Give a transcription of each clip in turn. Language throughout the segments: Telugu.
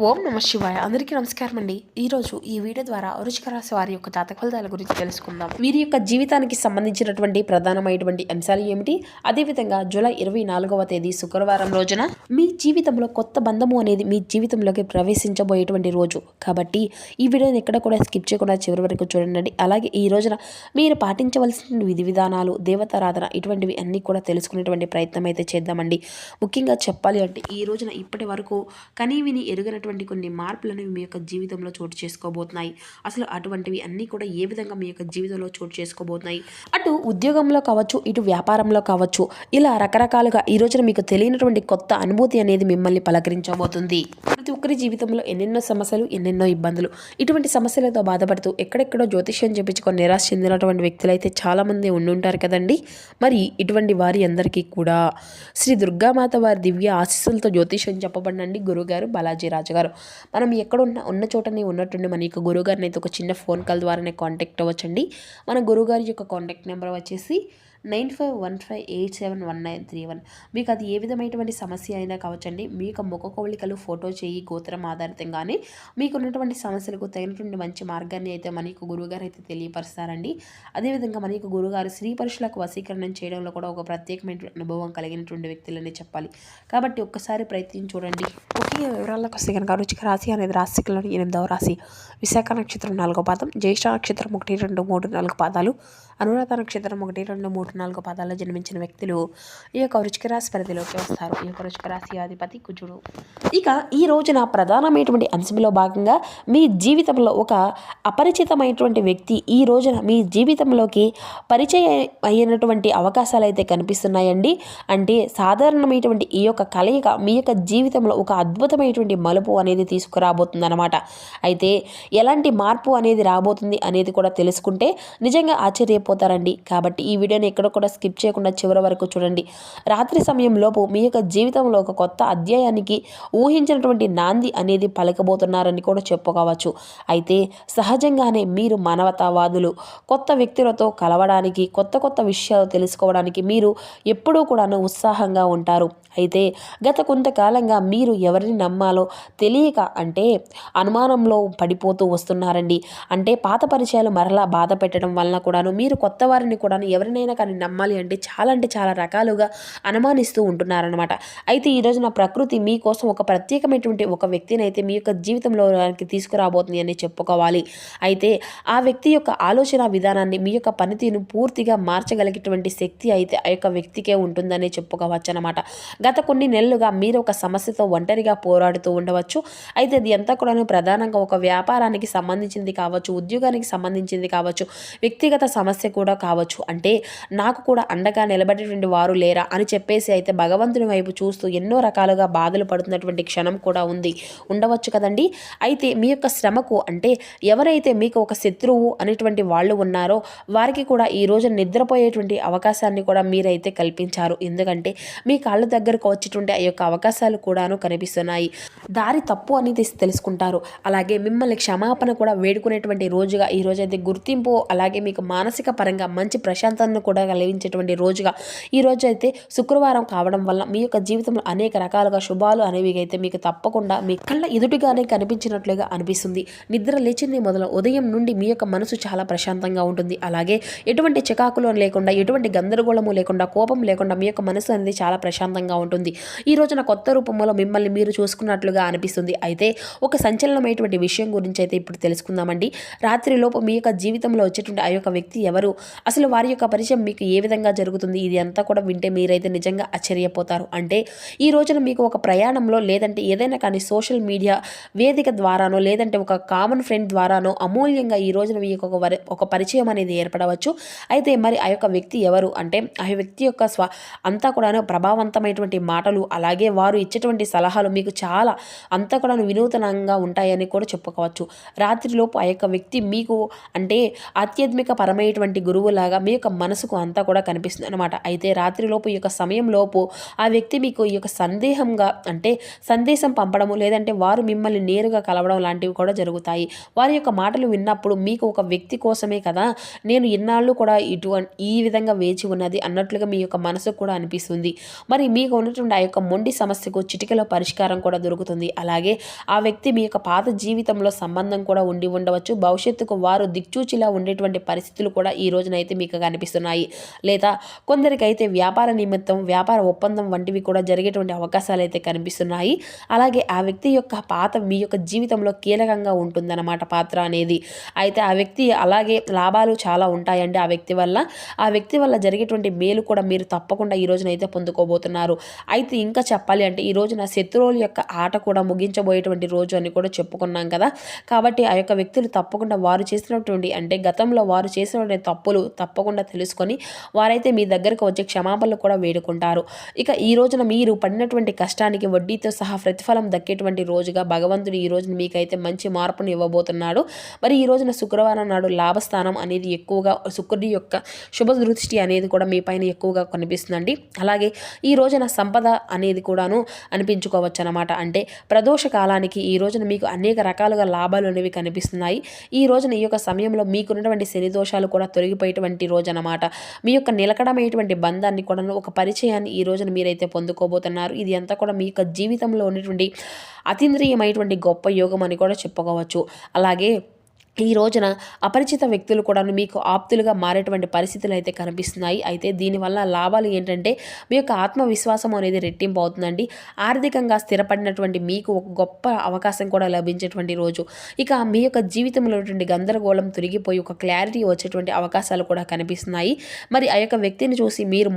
ఓం నమ శివాయ. అందరికీ నమస్కారం అండి. ఈరోజు ఈ వీడియో ద్వారా వృశ్చిక రాశి వారి యొక్క జాతక ఫలితాల గురించి తెలుసుకుందాం. వీరి యొక్క జీవితానికి సంబంధించినటువంటి ప్రధానమైనటువంటి అంశాలు ఏమిటి, అదేవిధంగా జూలై 24వ తేదీ శుక్రవారం రోజున మీ జీవితంలో కొత్త బంధము అనేది మీ జీవితంలోకి ప్రవేశించబోయేటువంటి రోజు కాబట్టి ఈ వీడియోని ఎక్కడ కూడా స్కిప్ చేయకుండా చివరి వరకు చూడండి. అలాగే ఈ రోజున మీరు పాటించవలసిన విధి విధానాలు, దేవతారాధన ఇటువంటివి అన్నీ కూడా తెలుసుకునేటువంటి ప్రయత్నం అయితే చేద్దామండి. ముఖ్యంగా చెప్పాలి అంటే ఈ రోజున ఇప్పటి వరకు కనీవిని ఎరుగనటువంటి కొన్ని మార్పులను మీ యొక్క జీవితంలో చోటు చేసుకోబోతున్నాయి. అసలు అటువంటివి అన్నీ కూడా ఏ విధంగా మీ యొక్క జీవితంలో చోటు చేసుకోబోతున్నాయి, అటు ఉద్యోగంలో కావచ్చు, ఇటు వ్యాపారంలో కావచ్చు, ఇలా రకరకాలుగా ఈ రోజున మీకు తెలియనటువంటి కొత్త అనుభూతి అనేది మిమ్మల్ని పలకరించబోతుంది. ప్రతి ఒక్కరి జీవితంలో ఎన్నెన్నో సమస్యలు, ఎన్నెన్నో ఇబ్బందులు, ఇటువంటి సమస్యలతో బాధపడుతూ ఎక్కడెక్కడో జ్యోతిష్యం చెప్పించుకొని నిరాశ చెందినటువంటి వ్యక్తులు అయితే చాలామంది ఉండుంటారు కదండి. మరి ఇటువంటి వారి అందరికీ కూడా శ్రీ దుర్గామాత వారి దివ్య ఆశీస్సులతో జ్యోతిష్యం చెప్పబడినండి గురుగారు బాలాజీ రాజు గారు. మనం ఎక్కడ ఉన్న చోటనే ఉన్నట్టుండి మన యొక్క గురుగారిని అయితే ఒక చిన్న ఫోన్ కాల్ ద్వారానే కాంటాక్ట్ అవ్వచ్చండి. మన గురుగారి యొక్క కాంటాక్ట్ నెంబర్ వచ్చేసి 9515871931. మీకు అది ఏ విధమైనటువంటి సమస్య అయినా కావచ్చండి. మీ యొక్క ముఖ కవళికలు, ఫోటో, చేయి, గోత్రం ఆధారితంగానే మీకు ఉన్నటువంటి సమస్యలకు తగినటువంటి మంచి మార్గాన్ని అయితే మన యొక్క గురువుగారు అయితే తెలియపరుస్తారండి. అదేవిధంగా మన యొక్క గురుగారు స్త్రీ పురుషులకు వశీకరణం చేయడంలో కూడా ఒక ప్రత్యేకమైన అనుభవం కలిగినటువంటి వ్యక్తులనే చెప్పాలి. కాబట్టి ఒక్కసారి ప్రయత్నించి చూడండి. ముఖ్యంగా వివరాలకు వస్తే కనుక వృశ్చిక రాశి అనేది రాశికలోని 8వ రాశి. విశాఖ నక్షత్రం 4వ పాదం, జ్యేష్ఠ నక్షత్రం 1, 2, 3, 4 పాదాలు, అనురాధ నక్షత్రం 1, 2, 3, 4 పాదాల్లో జన్మించిన వ్యక్తులు ఈ యొక్క వృశ్చిక రాశి పరిధిలోకి వస్తారు. ఈ యొక్క వృశ్చిక రాశి అధిపతి కుజుడు. ఇక ఈ రోజున ప్రధానమైనటువంటి అంశంలో భాగంగా మీ జీవితంలో ఒక అపరిచితమైనటువంటి వ్యక్తి ఈ రోజున మీ జీవితంలోకి పరిచయం అయినటువంటి అవకాశాలు అయితే కనిపిస్తున్నాయండి. అంటే సాధారణమైనటువంటి ఈ యొక్క కలయిక మీ యొక్క జీవితంలో ఒక అద్భుతమైనటువంటి మలుపు అనేది తీసుకురాబోతుంది అన్నమాట. అయితే ఎలాంటి మార్పు అనేది రాబోతుంది అనేది కూడా తెలుసుకుంటే నిజంగా ఆశ్చర్యపోతారండి. కాబట్టి ఈ వీడియోని ఎక్కడ కూడా స్కిప్ చేయకుండా చివరి వరకు చూడండి. రాత్రి సమయంలోపు మీ యొక్క జీవితంలో ఒక కొత్త అధ్యాయానికి ఊహించినటువంటి నాంది అనేది పలకబోతున్నారని కూడా చెప్పుకోవచ్చు. అయితే సహజంగానే మీరు మానవతావాదులు. కొత్త వ్యక్తులతో కలవడానికి, కొత్త కొత్త విషయాలు తెలుసుకోవడానికి మీరు ఎప్పుడూ కూడా ఉత్సాహంగా ఉంటారు. అయితే గత కొంతకాలంగా మీరు ఎవరిని నమ్మాలో తెలియక అంటే అనుమానంలో పడిపోతూ వస్తున్నారండి. అంటే పాత పరిచయాలు మరలా బాధ పెట్టడం వలన కూడాను మీరు కొత్త వారిని కూడా ఎవరినైనా కానీ నమ్మాలి అంటే చాలా రకాలుగా అనుమానిస్తూ ఉంటున్నారనమాట. అయితే ఈ రోజున ప్రకృతి మీకోసం ఒక ప్రత్యేకమైనటువంటి ఒక వ్యక్తిని అయితే మీ యొక్క జీవితంలోకి తీసుకురాబోతుంది అని చెప్పుకోవాలి. అయితే ఆ వ్యక్తి యొక్క ఆలోచన విధానాన్ని, మీ యొక్క పనితీరును పూర్తిగా మార్చగలిగేటువంటి శక్తి అయితే ఆ యొక్క వ్యక్తికే ఉంటుందని చెప్పుకోవచ్చు అనమాట. గత కొన్ని నెలలుగా మీరు ఒక సమస్యతో ఒంటరిగా పోరాడుతూ ఉండవచ్చు. అయితే అది అంతా కూడా ప్రధానంగా ఒక వ్యాపారానికి సంబంధించింది కావచ్చు, ఉద్యోగానికి సంబంధించింది కావచ్చు, వ్యక్తిగత సమస్య కూడా కావచ్చు. అంటే నాకు కూడా అండగా నిలబడేటువంటి వారు లేరా అని చెప్పేసి అయితే భగవంతుని వైపు చూస్తూ ఎన్నో రకాలుగా బాధలు పడుతున్నటువంటి క్షణం కూడా ఉండవచ్చు కదండి. అయితే మీ యొక్క శ్రమకు అంటే ఎవరైతే మీకు ఒక శత్రువు అనేటువంటి వాళ్ళు ఉన్నారో వారికి కూడా ఈ రోజు నిద్రపోయేటువంటి అవకాశాన్ని కూడా మీరైతే కల్పించారు. ఎందుకంటే మీ కాళ్ళ దగ్గరకు వచ్చేటువంటి ఆ యొక్క అవకాశాలు కూడాను కనిపిస్తున్నాయి. దారి తప్పు అనేది తెలుసుకుంటారు. అలాగే మిమ్మల్ని క్షమాపణ కూడా వేడుకునేటువంటి రోజుగా ఈ రోజైతే గుర్తింపు, అలాగే మీకు మానసిక పరంగా మంచి ప్రశాంతతను కూడా కలిగించేటువంటి రోజుగా ఈ రోజు అయితే శుక్రవారం కావడం వల్ల మీ యొక్క జీవితంలో అనేక రకాలుగా శుభాలు అనేవి అయితే మీకు తప్పకుండా మీ కళ్ళ ఎదుటిగానే కనిపించినట్లుగా అనిపిస్తుంది. నిద్ర లేచింది మొదలు ఉదయం నుండి మీ యొక్క మనసు చాలా ప్రశాంతంగా ఉంటుంది. అలాగే ఎటువంటి చికాకులు లేకుండా, ఎటువంటి గందరగోళము లేకుండా, కోపం లేకుండా మీ యొక్క మనసు అనేది చాలా ప్రశాంతంగా ఉంటుంది. ఈ రోజున కొత్త రూపంలో మిమ్మల్ని మీరు చూసుకున్నట్లుగా అనిపిస్తుంది. అయితే ఒక సంచలనమైనటువంటి విషయం గురించి అయితే ఇప్పుడు తెలుసుకుందామండి. రాత్రిలోపు మీ యొక్క జీవితంలో వచ్చేటువంటి ఆ యొక్క వ్యక్తి ఎవరు, అసలు వారి యొక్క పరిచయం మీకు ఏ విధంగా జరుగుతుంది, ఇది అంతా కూడా వింటే మీరైతే నిజంగా ఆశ్చర్యపోతారు. అంటే ఈ రోజున మీకు ఒక ప్రయాణంలో లేదంటే ఏదైనా కానీ సోషల్ మీడియా వేదిక ద్వారానో లేదంటే ఒక కామన్ ఫ్రెండ్ ద్వారానో అమూల్యంగా ఈ రోజున మీకు ఒక పరిచయం అనేది ఏర్పడవచ్చు. అయితే మరి ఆ యొక్క వ్యక్తి ఎవరు అంటే ఆ వ్యక్తి యొక్క అంతా కూడా ప్రభావవంతమైనటువంటి మాటలు, అలాగే వారు ఇచ్చేటువంటి సలహాలు మీకు చాలా అంతా కూడా వినూతనంగా ఉంటాయని కూడా చెప్పుకోవచ్చు. రాత్రిలోపు ఆ యొక్క వ్యక్తి మీకు అంటే ఆధ్యాత్మిక పరమైనటువంటి గురువులాగా మీ యొక్క మనసుకు అంతా కూడా కనిపిస్తుంది అనమాట. అయితే రాత్రిలోపు ఈ యొక్క సమయంలోపు ఆ వ్యక్తి మీకు ఈ యొక్క సందేశం పంపడము, లేదంటే వారు మిమ్మల్ని నేరుగా కలవడం లాంటివి కూడా జరుగుతాయి. వారి యొక్క మాటలు విన్నప్పుడు మీకు ఒక వ్యక్తి కోసమే కదా నేను ఇన్నాళ్ళు కూడా ఈ విధంగా వేచి ఉన్నది అన్నట్లుగా మీ యొక్క మనసుకు కూడా అనిపిస్తుంది. మరి మీకు ఉన్నటువంటి ఆ యొక్క మొండి సమస్యకు చిటికలో పరిష్కారం బలం కూడా దొరుకుతుంది. అలాగే ఆ వ్యక్తి మీ యొక్క పాత జీవితంలో సంబంధం కూడా ఉండి ఉండవచ్చు. భవిష్యత్తుకు వారు దిక్చూచిలా ఉండేటువంటి పరిస్థితులు కూడా ఈ రోజునైతే మీకు కనిపిస్తున్నాయి. లేదా కొందరికైతే వ్యాపార నిమిత్తం వ్యాపార ఒప్పందం వంటివి కూడా జరిగేటువంటి అవకాశాలు అయితే కనిపిస్తున్నాయి. అలాగే ఆ వ్యక్తి యొక్క పాత మీ యొక్క జీవితంలో కీలకంగా ఉంటుందన్నమాట పాత్ర అనేది. అయితే ఆ వ్యక్తి అలాగే లాభాలు చాలా ఉంటాయండి ఆ వ్యక్తి వల్ల జరిగేటువంటి మేలు కూడా మీరు తప్పకుండా ఈ రోజునైతే పొందుకోబోతున్నారు. అయితే ఇంకా చెప్పాలి అంటే ఈ రోజున శత్రువుల యొక్క ఆట కూడా ముగించబోయేటువంటి రోజు అని కూడా చెప్పుకున్నాం కదా. కాబట్టి ఆ యొక్క వ్యక్తులు తప్పకుండా వారు చేసినటువంటి అంటే గతంలో వారు చేసినటువంటి తప్పులు తప్పకుండా తెలుసుకొని వారైతే మీ దగ్గరకు వచ్చే క్షమాపణలు కూడా వేడుకుంటారు. ఇక ఈ రోజున మీరు పడినటువంటి కష్టానికి వడ్డీతో సహా ప్రతిఫలం దక్కేటువంటి రోజుగా భగవంతుడు ఈ రోజున మీకైతే మంచి మార్పును ఇవ్వబోతున్నాడు. మరి ఈ రోజున శుక్రవారం నాడు లాభస్థానం అనేది ఎక్కువగా శుక్రుడి యొక్క శుభ దృష్టి అనేది కూడా మీ పైన ఎక్కువగా కనిపిస్తుందండి. అలాగే ఈ రోజున సంపద అనేది కూడాను అనిపించుకోవచ్చు అనమాట. అంటే ప్రదోష కాలానికి ఈ రోజున మీకు అనేక రకాలుగా లాభాలు అనేవి కనిపిస్తున్నాయి. ఈ రోజున ఈ యొక్క సమయంలో మీకున్నటువంటి శని దోషాలు కూడా తొలగిపోయేటువంటి రోజు అనమాట. మీ యొక్క నిలకడమైనటువంటి బంధాన్ని కూడా ఒక పరిచయాన్ని ఈ రోజున మీరైతే పొందుకోబోతున్నారు. ఇది అంతా కూడా మీ యొక్క జీవితంలో ఉన్నటువంటి అతీంద్రియమైనటువంటి గొప్ప యోగం అని కూడా చెప్పుకోవచ్చు. అలాగే ఈ రోజున అపరిచిత వ్యక్తులు కూడా మీకు ఆప్తులుగా మారేటువంటి పరిస్థితులు అయితే కనిపిస్తున్నాయి. అయితే దీనివల్ల లాభాలు ఏంటంటే మీ యొక్క ఆత్మవిశ్వాసం అనేది రెట్టింపు అవుతుందండి. ఆర్థికంగా స్థిరపడినటువంటి మీకు ఒక గొప్ప అవకాశం కూడా లభించేటువంటి రోజు. ఇక మీ యొక్క జీవితంలో ఉన్నటువంటి గందరగోళం తొలగిపోయి ఒక క్లారిటీ వచ్చేటువంటి అవకాశాలు కూడా కనిపిస్తున్నాయి. మరి ఆ యొక్క వ్యక్తిని చూసి మీరు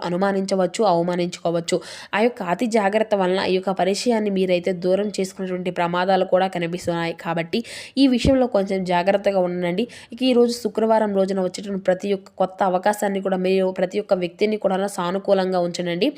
అనుమానించవచ్చు, అవమానించుకోవచ్చు. ఆ యొక్క అతి జాగ్రత్త వలన ఈ యొక్క పరిచయాన్ని మీరైతే దూరం చేసుకునేటువంటి ప్రమాదాలు కూడా కనిపిస్తున్నాయి. కాబట్టి ఈ విషయంలో కొంచెం జాగ్రత్తగా ఉండండి. ఇక ఈరోజు శుక్రవారం రోజున వచ్చేటువంటి ప్రతి ఒక్క కొత్త అవకాశాన్ని కూడా మీరు ప్రతి ఒక్క వ్యక్తిని కూడా సానుకూలంగా ఉంచండి.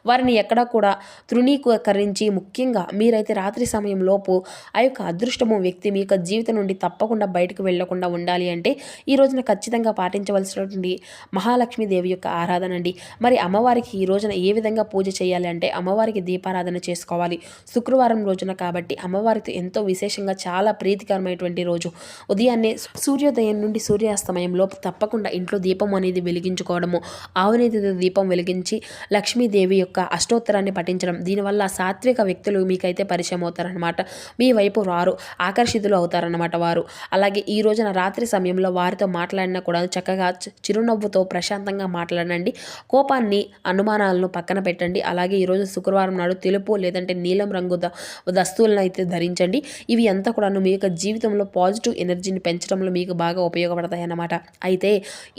వారిని ఎక్కడా కూడా తృణీకరించి ముఖ్యంగా మీరైతే రాత్రి సమయం లోపు ఆ యొక్క అదృష్టము వ్యక్తి మీ యొక్క జీవితం నుండి తప్పకుండా బయటకు వెళ్లకుండా ఉండాలి అంటే ఈ రోజున ఖచ్చితంగా పాటించవలసినటువంటి మహాలక్ష్మీదేవి యొక్క ఆరాధన అండి. మరి అమ్మవారికి ఈ రోజున ఏ విధంగా పూజ చేయాలి అంటే అమ్మవారికి దీపారాధన చేసుకోవాలి. శుక్రవారం రోజున కాబట్టి అమ్మవారితో ఎంతో విశేషంగా చాలా ప్రీతికరమైనటువంటి రోజు. ఉదయాన్నే సూర్యోదయం నుండి సూర్యాస్తమయంలో తప్పకుండా ఇంట్లో దీపం అనేది వెలిగించుకోవడము, ఆవునేతితో దీపం వెలిగించి లక్ష్మీదేవి యొక్క అష్టోత్తరాన్ని పఠించడం. దీనివల్ల సాత్విక వ్యక్తులు మీకైతే పరిచయం అవుతారనమాట. మీ వైపు రారు, ఆకర్షితులు అవుతారనమాట వారు. అలాగే ఈ రోజున రాత్రి సమయంలో వారితో మాట్లాడినా కూడా చక్కగా చిరునవ్వుతో ప్రశాంతంగా మాట్లాడండి. కోపాన్ని అనుమానాలను పక్కన పెట్టండి. అలాగే ఈరోజు శుక్రవారం నాడు తెలుపు లేదంటే నీలం రంగు దస్తువులను అయితే ధరించండి. ఇవి అంతా కూడా మీ యొక్క జీవితంలో పాజిటివ్ ఎనర్జీని పెంచడంలో మీకు బాగా ఉపయోగపడతాయి అన్నమాట. అయితే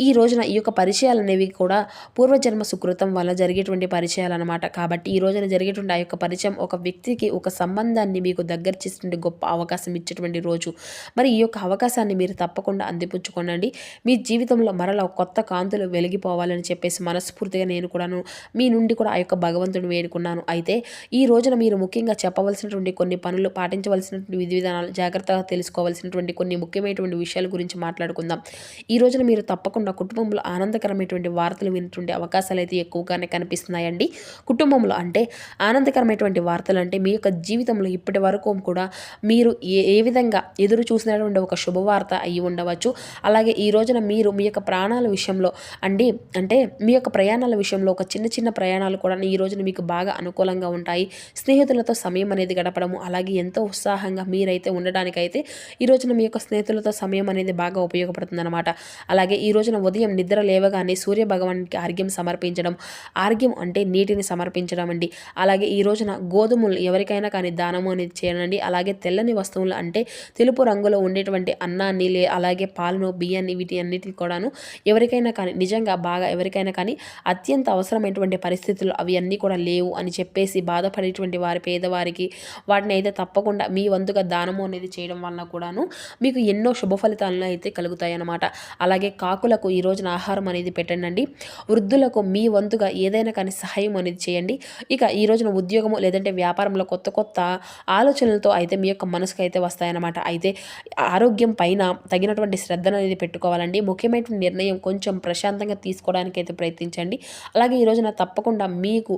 ఈ రోజున ఈ యొక్క పరిచయాలు అనేవి కూడా పూర్వజన్మ సుకృతం వల్ల జరిగేటువంటి పరిచయాలు అనమాట. కాబట్టి ఈ రోజున జరిగేటువంటి ఆ యొక్క పరిచయం ఒక వ్యక్తికి ఒక సంబంధాన్ని మీకు దగ్గర చేసేటువంటి గొప్ప అవకాశం ఇచ్చేటువంటి రోజు. మరి ఈ యొక్క అవకాశాన్ని మీరు తప్పకుండా అందిపుచ్చుకోనండి. మీ జీవితంలో మరలా కొత్త కాంతులు వెలిగిపోవాలని చెప్పేసి మనస్ఫూర్తిగా నేను కూడాను మీ నుండి కూడా ఆ యొక్క భగవంతుడిని వేడుకున్నాను. అయితే ఈ రోజున మీరు ముఖ్యంగా చెప్పవలసినటువంటి కొన్ని పనులు, పాటించవలసినటువంటి విధి విధానాలు, జాగ్రత్తగా తెలుసుకోవాల్సినటువంటి కొన్ని ముఖ్యమైనటువంటి విషయాల గురించి మాట్లాడుకుందాం. ఈ రోజున మీరు తప్పకుండా కుటుంబంలో ఆనందకరమైనటువంటి వార్తలు వినేటువంటి అవకాశాలు అయితే ఎక్కువగానే కనిపిస్తున్నాయండి. కుటుంబంలో అంటే ఆనందకరమైనటువంటి వార్తలు అంటే మీ యొక్క జీవితంలో ఇప్పటి వరకు కూడా మీరు ఏ విధంగా ఎదురు చూసినటువంటి ఒక శుభవార్త అయి ఉండవచ్చు. అలాగే ఈ రోజున మీరు మీ యొక్క ప్రాణాల విషయంలో అంటే మీ యొక్క ప్రయాణాల విషయంలో ఒక చిన్న చిన్న ప్రయాణాలు కూడా ఈ రోజున మీకు బాగా అనుకూలంగా ఉంటాయి. స్నేహితులతో సమయం అనేది గడపడము, అలాగే ఎంతో ఉత్సాహంగా మీరైతే ఉండడానికైతే ఈ రోజున మీ యొక్క స్నేహితులతో సమయం అనేది బాగా ఉపయోగపడుతుంది అనమాట. అలాగే ఈ రోజున ఉదయం నిద్ర లేవగానే సూర్య భగవానికి ఆర్ఘ్యం సమర్పించడం, ఆర్ఘ్యం అంటే నీటిని సమర్పించడం అండి. అలాగే ఈ రోజున గోధుమలు ఎవరికైనా కానీ దానము అనేది చేయండి. అలాగే తెల్లని వస్తువులు అంటే తెలుపు రంగులో ఉండేటువంటి అన్నాన్ని అలాగే పాలను, బియ్యాన్ని, వీటి అన్నిటిని కూడాను ఎవరికైనా కానీ నిజంగా బాగా ఎవరికైనా కానీ అత్యంత అవసరమైనటువంటి పరిస్థితులు అవి అన్నీ కూడా లేవు అని చెప్పేసి బాధపడేటువంటి వారి పేదవారికి వాటిని అయితే తప్పకుండా మీ వంతుగా దానము అనేది చేయడం వలన కూడాను మీకు ఎన్నో శుభ ఫలితాలను అయితే కలుగుతాయి అన్నమాట. అలాగే కాకులకు ఈ రోజున ఆహారం అనేది పెట్టండి. వృద్ధులకు మీ వంతుగా ఏదైనా కానీ సహాయం అనేది చేయండి. ఇక ఈ రోజున ఉద్యోగము లేదంటే వ్యాపారంలో కొత్త కొత్త ఆలోచనలతో అయితే మీ యొక్క మనసుకు అయితే వస్తాయన్నమాట. అయితే ఆరోగ్యం పైన తగినటువంటి శ్రద్ధను అనేది పెట్టుకోవాలండి. ముఖ్యమైన నిర్ణయం కొంచెం ప్రశాంతంగా తీసుకోవడానికి అయితే ప్రయత్నించండి. అలాగే ఈ రోజున తప్పకుండా మీకు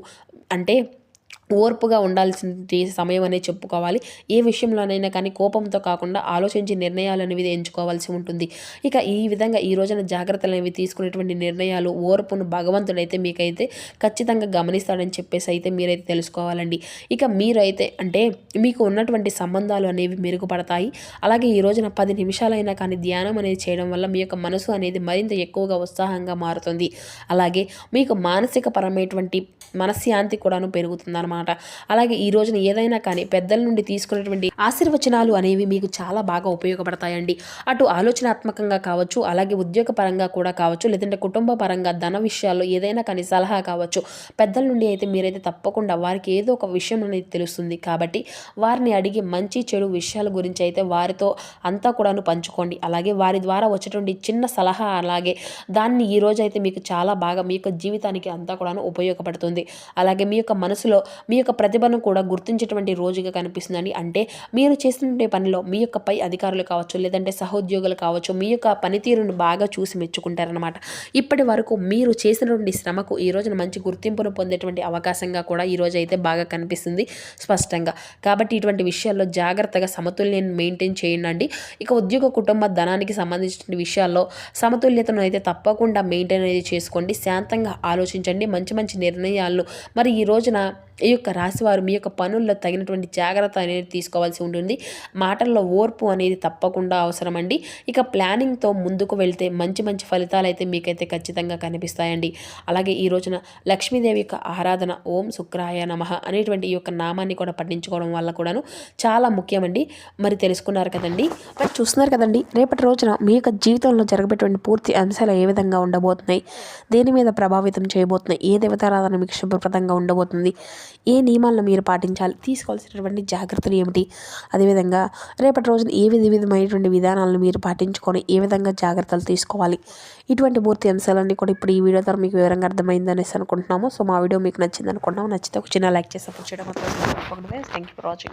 అంటే ఓర్పుగా ఉండాల్సిన సమయం అనేది చెప్పుకోవాలి. ఏ విషయంలోనైనా కానీ కోపంతో కాకుండా ఆలోచించి నిర్ణయాలు అనేవి ఎంచుకోవాల్సి ఉంటుంది. ఇక ఈ విధంగా ఈ రోజున జాగ్రత్తలు అనేవి తీసుకునేటువంటి నిర్ణయాలు ఓర్పును భగవంతుడైతే మీకైతే ఖచ్చితంగా గమనిస్తాడని చెప్పేసి అయితే మీరైతే తెలుసుకోవాలండి. ఇక మీరైతే అంటే మీకు ఉన్నటువంటి సంబంధాలు అనేవి మెరుగుపడతాయి. అలాగే ఈ రోజున 10 నిమిషాలైనా కానీ ధ్యానం అనేది చేయడం వల్ల మీ యొక్క మనసు అనేది మరింత ఎక్కువగా ఉత్సాహంగా మారుతుంది. అలాగే మీకు మానసిక పరమైనటువంటి మనశ్శాంతి కూడాను పెరుగుతుందన్నమాట. అలాగే ఈ రోజున ఏదైనా కానీ పెద్దల నుండి తీసుకునేటువంటి ఆశీర్వచనాలు అనేవి మీకు చాలా బాగా ఉపయోగపడతాయండి. అటు ఆలోచనాత్మకంగా కావచ్చు, అలాగే ఉద్యోగపరంగా కూడా కావచ్చు, లేదంటే కుటుంబ పరంగా ధన విషయాల్లో ఏదైనా కానీ సలహా కావచ్చు, పెద్దల నుండి అయితే మీరైతే తప్పకుండా వారికి ఏదో ఒక విషయం అనేది తెలుస్తుంది కాబట్టి వారిని అడిగి మంచి చెడు విషయాల గురించి అయితే వారితో అంతా కూడాను పంచుకోండి. అలాగే వారి ద్వారా వచ్చేటువంటి చిన్న సలహా అలాగే దాన్ని ఈ రోజు అయితే మీకు చాలా బాగా మీ యొక్క జీవితానికి అంతా కూడాను ఉపయోగపడుతుంది. అలాగే మీ యొక్క మనసులో మీ యొక్క ప్రతిభను కూడా గుర్తించేటువంటి రోజుగా కనిపిస్తుందండి. అంటే మీరు చేస్తున్న పనిలో మీ యొక్క పై అధికారులు కావచ్చు, లేదంటే సహోద్యోగులు కావచ్చు, మీ యొక్క పనితీరును బాగా చూసి మెచ్చుకుంటారనమాట. ఇప్పటి వరకు మీరు చేసినటువంటి శ్రమకు ఈ రోజున మంచి గుర్తింపును పొందేటువంటి అవకాశంగా కూడా ఈ రోజు అయితే బాగా కనిపిస్తుంది స్పష్టంగా. కాబట్టి ఇటువంటి విషయాల్లో జాగ్రత్తగా సమతుల్యాన్ని మెయింటైన్ చేయండి. ఇక ఉద్యోగ కుటుంబ ధనానికి సంబంధించిన విషయాల్లో సమతుల్యతను అయితే తప్పకుండా మెయింటైన్ అనేది చేసుకోండి. శాంతంగా ఆలోచించండి. మంచి మంచి నిర్ణయాలను మరి ఈ రోజున ఈ యొక్క రాశివారు మీ యొక్క పనుల్లో తగినటువంటి జాగ్రత్త అనేది తీసుకోవాల్సి ఉంటుంది. మాటల్లో ఓర్పు అనేది తప్పకుండా అవసరమండి. ఇక ప్లానింగ్తో ముందుకు వెళ్తే మంచి మంచి ఫలితాలు అయితే మీకైతే ఖచ్చితంగా కనిపిస్తాయండి. అలాగే ఈ రోజున లక్ష్మీదేవి యొక్క ఆరాధన ఓం శుక్రాయ నమః అనేటువంటి ఈ యొక్క నామాన్ని కూడా పఠించుకోవడం వల్ల కూడాను చాలా ముఖ్యమండి. మరి తెలుసుకున్నారు కదండి, మరి చూస్తున్నారు కదండి. రేపటి రోజున మీ యొక్క జీవితంలో జరగబెట్టిన పూర్తి అంశాలు ఏ విధంగా ఉండబోతున్నాయి, దేని మీద ప్రభావితం చేయబోతున్నాయి, ఏ దేవతారాధన మీకు శుభప్రదంగా ఉండబోతుంది, ఏ నియమాలను మీరు పాటించాలి, తీసుకోవాల్సినటువంటి జాగ్రత్తలు ఏమిటి, అదేవిధంగా రేపటి రోజున ఏ విధమైనటువంటి విధానాలను మీరు పాటించుకొని ఏ విధంగా జాగ్రత్తలు తీసుకోవాలి, ఇటువంటి పూర్తి అంశాలన్నీ కూడా ఇప్పుడు ఈ వీడియో ద్వారా మీకు వివరంగా అర్థమైందనేసి అనుకుంటున్నాము. సో మా వీడియో మీకు నచ్చింది అనుకుంటున్నాము. నచ్చితే ఒక చిన్న లైక్ చేసి సపోర్ట్ చేయడం మాత్రం మర్చిపోకండి. Thank you for watching.